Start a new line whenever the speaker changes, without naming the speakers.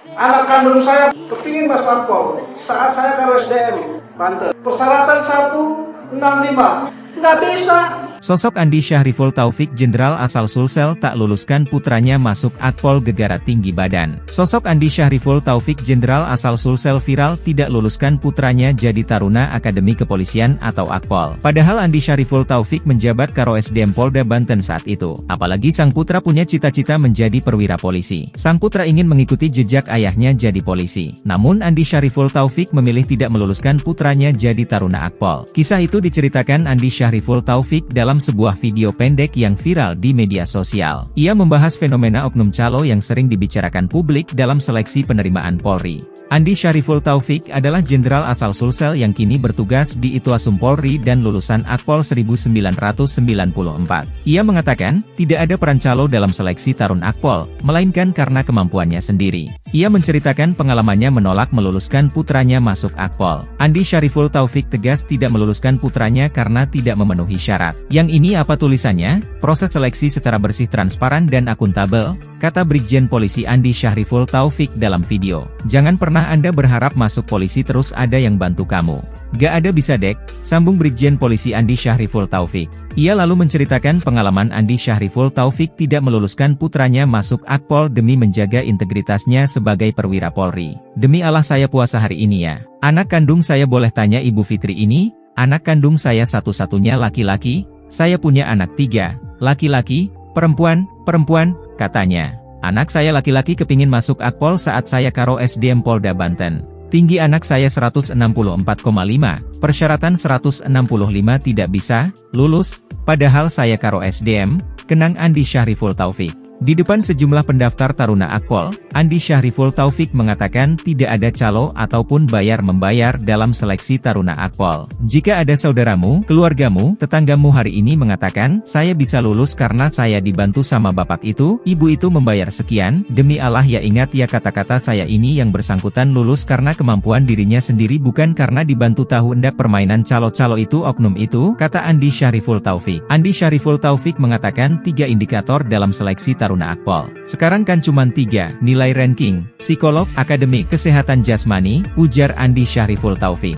Anak kandung saya kepingin masuk Akpol saat saya ke SDM Banten. Persyaratan 165, nggak bisa.
Sosok Andi Syahriful Taufik, jenderal asal Sulsel, tak luluskan putranya masuk Akpol gegara tinggi badan. Sosok Andi Syahriful Taufik, jenderal asal Sulsel, viral tidak luluskan putranya jadi taruna Akademi Kepolisian atau Akpol. Padahal Andi Syahriful Taufik menjabat Karo SDM Polda Banten saat itu. Apalagi sang putra punya cita-cita menjadi perwira polisi. Sang putra ingin mengikuti jejak ayahnya jadi polisi. Namun Andi Syahriful Taufik memilih tidak meluluskan putranya jadi taruna Akpol. Kisah itu diceritakan Andi Syahriful Taufik dalam sebuah video pendek yang viral di media sosial. Ia membahas fenomena oknum calo yang sering dibicarakan publik dalam seleksi penerimaan Polri. Andi Syahriful Taufik adalah jenderal asal Sulsel yang kini bertugas di Ituasum Polri dan lulusan Akpol 1994. Ia mengatakan, tidak ada peran calo dalam seleksi tarun Akpol, melainkan karena kemampuannya sendiri. Ia menceritakan pengalamannya menolak meluluskan putranya masuk Akpol. Andi Syahriful Taufik tegas tidak meluluskan putranya karena tidak memenuhi syarat. Yang ini apa tulisannya? Proses seleksi secara bersih, transparan dan akuntabel, kata Brigjen Polisi Andi Syahriful Taufik dalam video. Jangan pernah Anda berharap masuk polisi terus ada yang bantu kamu. Gak ada bisa dek, sambung Brigjen Polisi Andi Syahriful Taufik. Ia lalu menceritakan pengalaman Andi Syahriful Taufik tidak meluluskan putranya masuk Akpol demi menjaga integritasnya sebagai perwira Polri. Demi Allah saya puasa hari ini ya. Anak kandung saya boleh tanya Ibu Fitri ini? Anak kandung saya satu-satunya laki-laki? Saya punya anak 3, laki-laki, perempuan, katanya. Anak saya laki-laki kepingin masuk Akpol saat saya Karo SDM Polda Banten. Tinggi anak saya 164,5, persyaratan 165 tidak bisa, lulus, padahal saya Karo SDM, kenang Andi Syahriful Taufik. Di depan sejumlah pendaftar taruna Akpol, Andi Syahriful Taufik mengatakan tidak ada calo ataupun bayar-membayar dalam seleksi taruna Akpol. Jika ada saudaramu, keluargamu, tetanggamu hari ini mengatakan, saya bisa lulus karena saya dibantu sama bapak itu, ibu itu membayar sekian, demi Allah ya ingat ya kata-kata saya ini yang bersangkutan lulus karena kemampuan dirinya sendiri bukan karena dibantu. Tahu ndak permainan calo-calo itu oknum itu, kata Andi Syahriful Taufik. Andi Syahriful Taufik mengatakan 3 indikator dalam seleksi taruna Akpol. Sekarang kan cuman 3, nilai ranking, psikolog, akademik, kesehatan jasmani, ujar Andi Syahriful Taufik.